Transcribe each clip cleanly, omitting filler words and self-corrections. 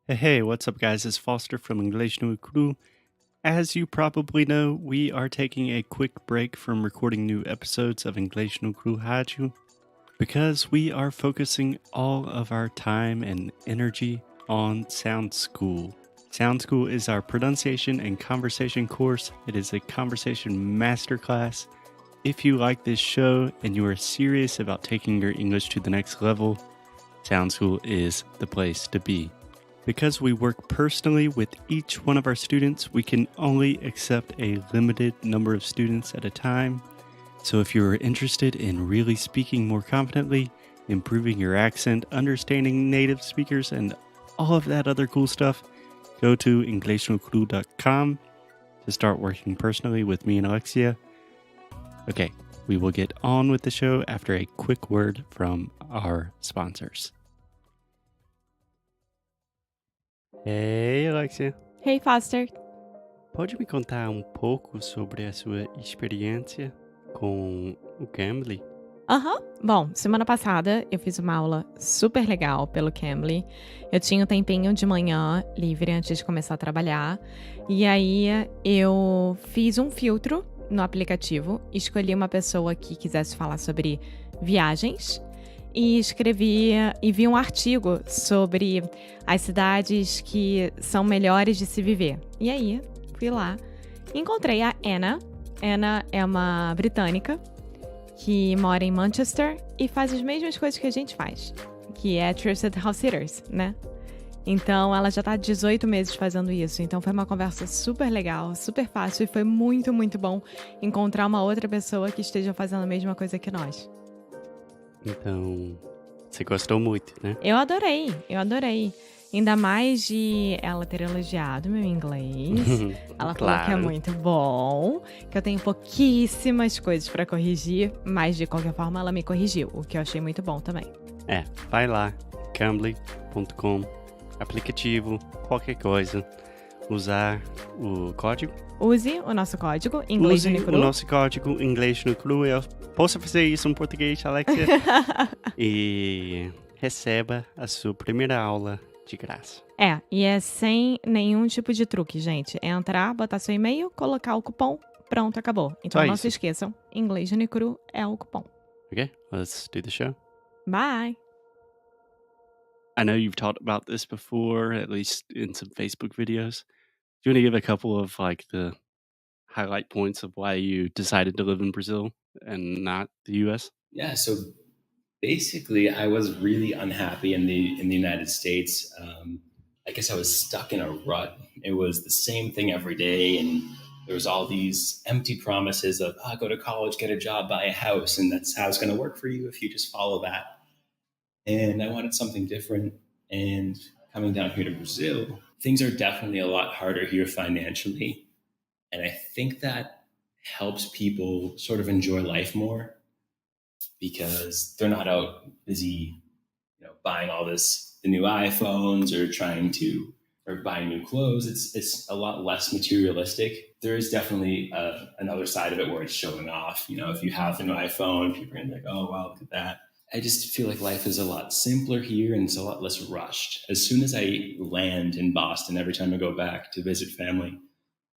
Hey, what's up, guys? It's Foster from English no Cru. As you probably know, we are taking a quick break from recording new episodes of English no Cru Rádio because we are focusing all of our time and energy on Sound School. Sound School is our pronunciation and conversation course. It is a conversation masterclass. If you like this show and you are serious about taking your English to the next level, Sound School is the place to be. Because we work personally with each one of our students, we can only accept a limited number of students at a time. So if you're interested in really speaking more confidently, improving your accent, understanding native speakers, and all of that other cool stuff, go to inglesnocru.com to start working personally with me and Alexia. Okay, we will get on with the show after a quick word from our sponsors. Hey, Alexia. Hey, Foster. Pode me contar um pouco sobre a sua experiência com o Cambly? Aham. Bom, semana passada eu fiz uma aula super legal pelo Cambly. Eu tinha um tempinho de manhã livre antes de começar a trabalhar. E aí eu fiz um filtro no aplicativo, escolhi uma pessoa que quisesse falar sobre viagens e escrevi e vi um artigo sobre as cidades que são melhores de se viver. E aí, fui lá e encontrei a Anna. Anna é uma britânica que mora em Manchester e faz as mesmas coisas que a gente faz, que é Trusted House Sitters, né? Então, ela já tá há 18 meses fazendo isso. Então, foi uma conversa super legal, super fácil e foi muito, muito bom encontrar uma outra pessoa que esteja fazendo a mesma coisa que nós. Então, você gostou muito, né? Eu adorei. Ainda mais de ela ter elogiado meu inglês. Ela falou que é Claro. muito bom, que eu tenho pouquíssimas coisas pra corrigir, mas de qualquer forma ela me corrigiu, o que eu achei muito bom também. Vai lá, cambly.com, aplicativo, qualquer coisa. Usar o código. Use o nosso código, inglês Use no o cru. nosso código Inglês no Cru. Eu posso fazer isso em português, Alexia? E receba a sua primeira aula de graça. E é sem nenhum tipo de truque, gente. É entrar, botar seu e-mail, colocar o cupom, pronto, acabou. Então Só não isso. se esqueçam, inglês no cru é o cupom. Okay, let's do the show. Bye! I know you've talked about this before, at least in some Facebook videos. Do you want to give a couple of like the highlight points of why you decided to live in Brazil and not the US? Yeah, so basically, I was really unhappy in the United States. I guess I was stuck in a rut. It was the same thing every day, and there was all these empty promises of go to college, get a job, buy a house, and that's how it's going to work for you if you just follow that. And I wanted something different. And coming down here to Brazil, things are definitely a lot harder here financially, and I think that helps people sort of enjoy life more because they're not out busy, buying all the new iPhones or trying to or buying new clothes. It's a lot less materialistic. There is definitely another side of it where it's showing off. If you have a new iPhone, people are gonna be like, "Oh wow, look at that." I just feel like life is a lot simpler here and it's a lot less rushed. As soon as I land in Boston, every time I go back to visit family,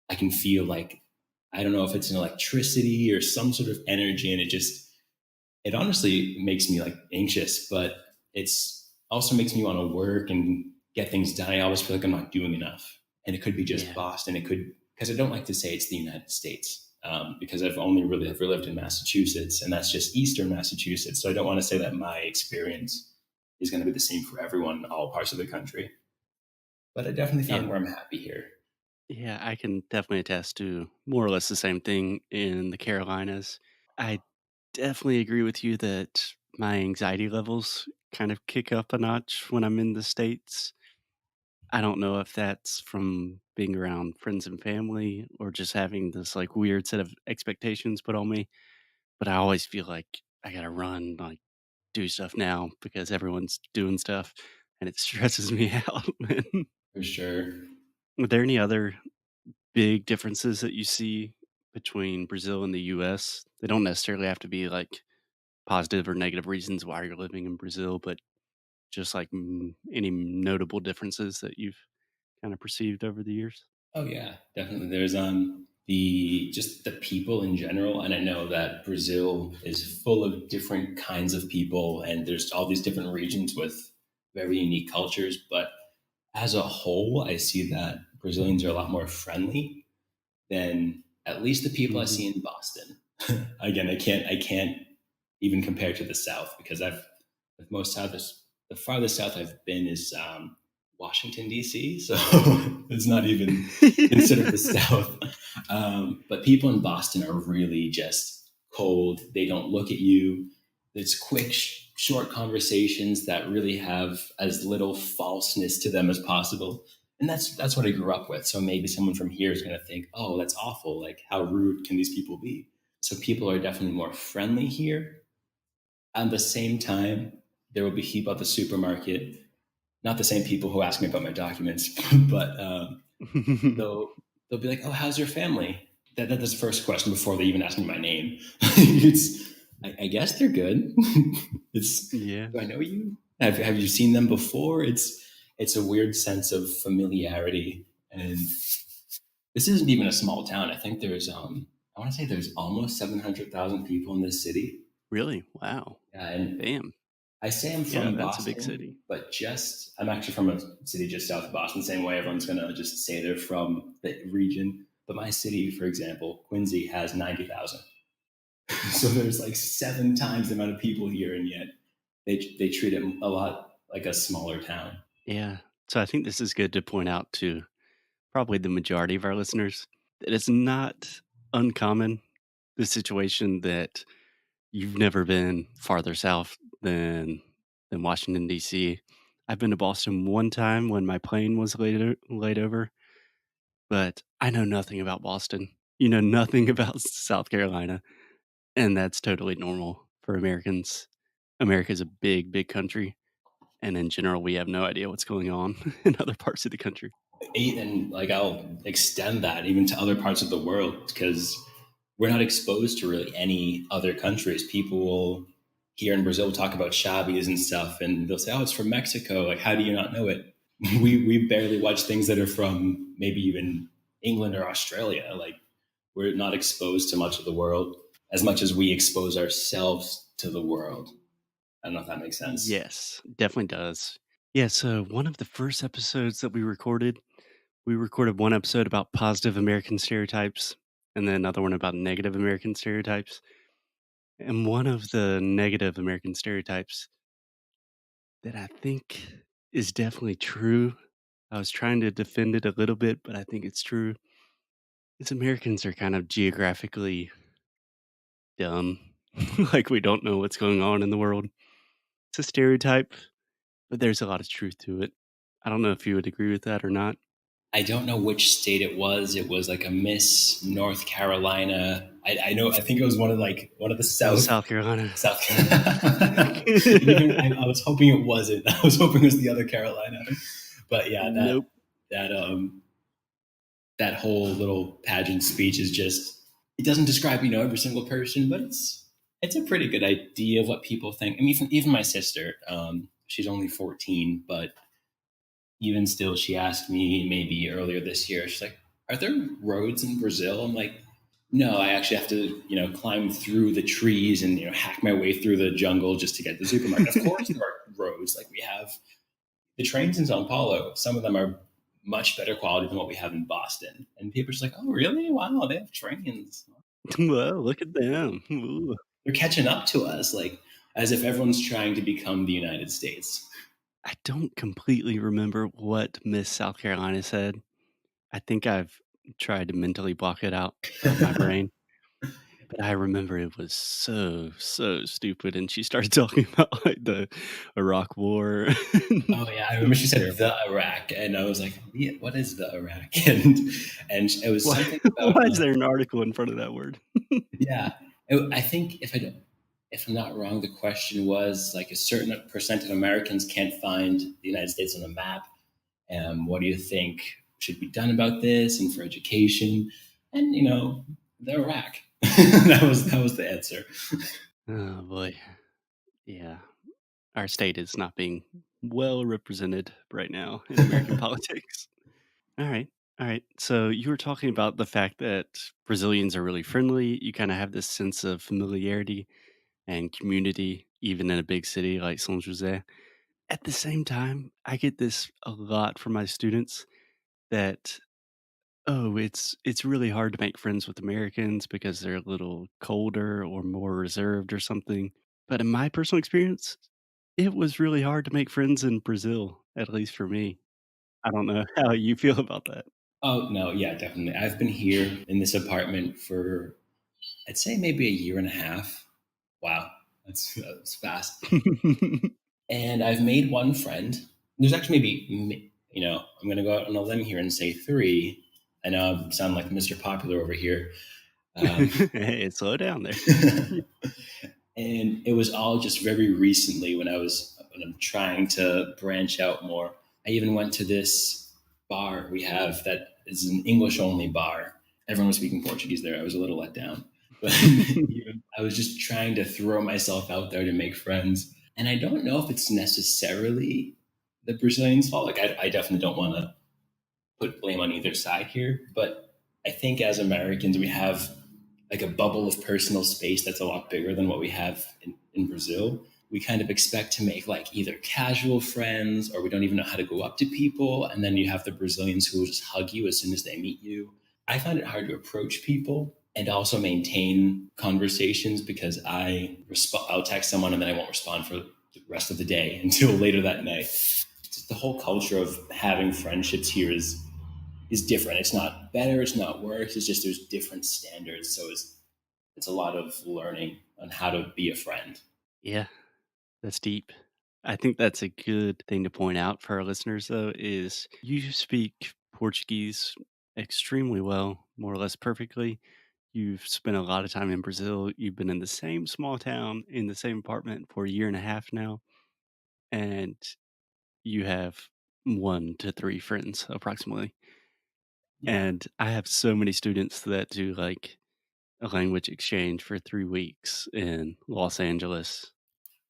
I can feel like I don't know if it's an electricity or some sort of energy, and it honestly makes me like anxious, but it's also makes me want to work and get things done. I always feel like I'm not doing enough, and it could be just Yeah. Boston. It could because I don't like to say it's the United States because I've only really ever lived in Massachusetts, and that's just Eastern Massachusetts. So I don't want to say that my experience is going to be the same for everyone in all parts of the country. But I definitely found Yeah. where I'm happy here. Yeah, I can definitely attest to more or less the same thing in the Carolinas. I definitely agree with you that my anxiety levels kind of kick up a notch when I'm in the States. I don't know if that's from being around friends and family or just having this like weird set of expectations put on me, but I always feel like I gotta run, like do stuff now because everyone's doing stuff and it stresses me out, man. For sure. Are there any other big differences that you see between Brazil and the US? They don't necessarily have to be like positive or negative reasons why you're living in Brazil, but Just like any notable differences that you've kind of perceived over the years? Oh yeah, definitely. There's the just the people in general, and I know that Brazil is full of different kinds of people, and there's all these different regions with very unique cultures. But as a whole, I see that Brazilians are a lot more friendly than at least the people I Hmm. see in Boston. Again, I can't even compare to the South because the most south the farthest south I've been is Washington D.C. So it's not even considered the South. But people in Boston are really just cold. They don't look at you. It's quick, short conversations that really have as little falseness to them as possible, and that's what I grew up with. So maybe someone from here is going to think, "Oh, that's awful! Like, how rude can these people be?" So people are definitely more friendly here. At the same time, there will be people at the supermarket, not the same people who ask me about my documents, but they'll be like, "Oh, how's your family?" That's the first question before they even ask me my name. It's I guess they're good. It's Yeah, do I know you? Have you seen them before? It's a weird sense of familiarity, and this isn't even a small town. I think there's I want to say there's almost 700,000 people in this city. really? Wow. Yeah, and Damn. I say I'm Yeah, from that's a big Boston, city. but I'm actually from a city just south of Boston. Same way everyone's gonna just say they're from the region. But my city, for example, Quincy has 90,000. So there's like seven times the amount of people here, and yet they treat it a lot like a smaller town. Yeah. So I think this is good to point out to probably the majority of our listeners that it's not uncommon, the situation that you've never been farther south than Washington, D.C. I've been to Boston one time when my plane was laid over, but I know nothing about Boston. You know nothing about South Carolina, and that's totally normal for Americans. America's a big, big country, and in general, we have no idea what's going on in other parts of the country. And like I'll extend that even to other parts of the world because we're not exposed to really any other countries. People will here in Brazil talk about chaves and stuff, and they'll say, "Oh, it's from Mexico." Like, how do you not know it? We barely watch things that are from maybe even England or Australia. Like, we're not exposed to much of the world as much as we expose ourselves to the world. I don't know if that makes sense. Yes, definitely does. Yeah, so one of the first episodes that we recorded one episode about positive American stereotypes and then another one about negative American stereotypes. And one of the negative American stereotypes that I think is definitely true, I was trying to defend it a little bit, but I think it's true, is Americans are kind of geographically dumb. Like we don't know what's going on in the world. It's a stereotype, but there's a lot of truth to it. I don't know if you would agree with that or not. I don't know which state it was. It was like a Miss North Carolina. I know. I think it was one of the That was South South Carolina. South Carolina. Even I was hoping it wasn't. I was hoping it was the other Carolina. But yeah, Nope. that that whole little pageant speech is just it doesn't describe every single person, but it's a pretty good idea of what people think. I mean, even my sister, she's only 14, but even still, she asked me maybe earlier this year. She's like, "Are there roads in Brazil?" I'm like, "No, I actually have to, climb through the trees and hack my way through the jungle just to get to the supermarket." Of course, there are roads. Like we have the trains in São Paulo. Some of them are much better quality than what we have in Boston. And people are just like, "Oh, really? Wow, they have trains." Well, look at them. Ooh. They're catching up to us, like as if everyone's trying to become the United States. I don't completely remember what Miss South Carolina said. I think I've tried to mentally block it out of my brain, but I remember it was so, so stupid, and she started talking about, like, the Iraq War. Oh yeah, I remember It she was said terrible. the Iraq, and I was like, "Yeah, what is the Iraq?" And it was Why something about why is there an article in front of that word? yeah. I think if I'm not wrong, the question was like a certain percent of Americans can't find the United States on the map. What do you think should be done about this and for education? And the Iraq. That was the answer. Oh, boy. Yeah. Our state is not being well represented right now in American politics. All right. All right. So you were talking about the fact that Brazilians are really friendly. You kind of have this sense of familiarity and community, even in a big city like San Jose. At the same time, I get this a lot from my students that, oh, it's really hard to make friends with Americans because they're a little colder or more reserved or something. But in my personal experience, it was really hard to make friends in Brazil, at least for me. I don't know how you feel about that. Oh no, yeah, definitely. I've been here in this apartment for I'd say maybe a year and a half. Wow, that's fast. And I've made one friend. There's actually I'm going to go out on a limb here and say three. I know I sound like Mr. Popular over here. Um, Hey, slow down there. and it was all just very recently when I'm trying to branch out more. I even went to this bar we have that is an English only bar. Everyone was speaking Portuguese there. I was a little let down, but I was just trying to throw myself out there to make friends. And I don't know if it's necessarily the Brazilians' fault. Like I definitely don't want to put blame on either side here, but I think as Americans we have like a bubble of personal space that's a lot bigger than what we have in Brazil. We kind of expect to make like either casual friends or we don't even know how to go up to people. And then you have the Brazilians who will just hug you as soon as they meet you. I find it hard to approach people and also maintain conversations because I'll text someone and then I won't respond for the rest of the day until later that night. Just the whole culture of having friendships here is different. It's not better, it's not worse. It's just there's different standards. So it's a lot of learning on how to be a friend. Yeah, that's deep. I think that's a good thing to point out for our listeners, though, is you speak Portuguese extremely well, more or less perfectly. You've spent a lot of time in Brazil. You've been in the same small town, in the same apartment for a year and a half now, and you have 1 to 3 friends approximately. Yeah. And I have so many students that do like a language exchange for 3 weeks in Los Angeles.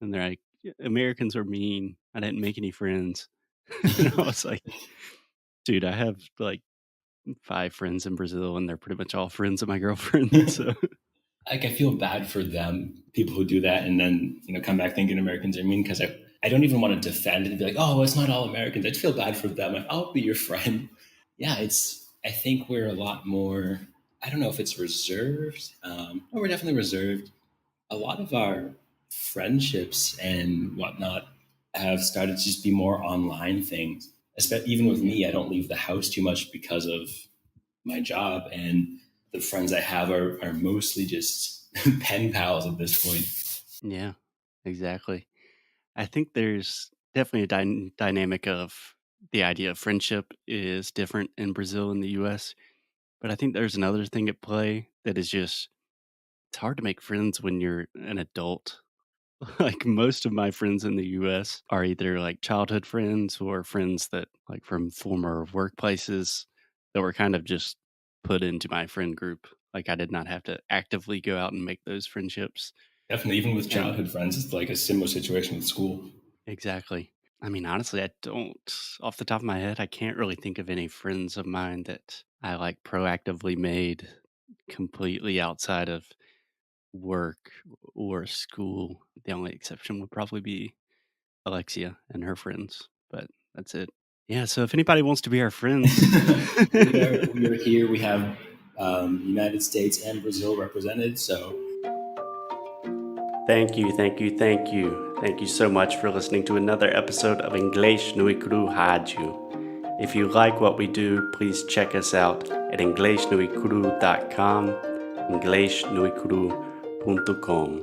And they're like, "Yeah, Americans are mean. I didn't make any friends." And I was like, dude, I have like 5 friends in Brazil, and they're pretty much all friends of my girlfriend. So, Like I feel bad for them, people who do that and then, come back thinking Americans are mean because I don't even want to defend and be like, oh, it's not all Americans. I just feel bad for them. Like, I'll be your friend. Yeah, I think we're a lot more, I don't know if it's reserved. No, we're definitely reserved. A lot of our friendships and whatnot have started to just be more online things. Even with me, I don't leave the house too much because of my job, and the friends I have are mostly just pen pals at this point. yeah, exactly. I think there's definitely a dynamic of the idea of friendship is different in Brazil and the US. But I think there's another thing at play that is just, it's hard to make friends when you're an adult. Like most of my friends in the US are either like childhood friends or friends that like from former workplaces that were kind of just put into my friend group. Like I did not have to actively go out and make those friendships. Definitely, even with And childhood friends, it's like a similar situation with school. exactly. I mean, honestly, I don't, off the top of my head, I can't really think of any friends of mine that I like proactively made completely outside of work or school. The only exception would probably be Alexia and her friends, but that's it. Yeah, so if anybody wants to be our friends, We are here. We have United States and Brazil represented. So thank you, thank you, thank you. Thank you so much for listening to another episode of Inglês no Cru Rádio. If you like what we do, please check us out at inglesnoicru.com, inglesnoicru.com.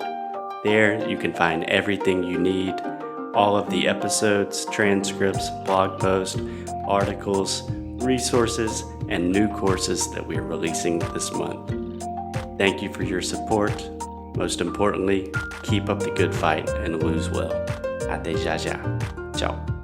There you can find everything you need, all of the episodes, transcripts, blog posts, articles, resources, and new courses that we are releasing this month. Thank you for your support. Most importantly, keep up the good fight and lose well. Até já já. Ciao.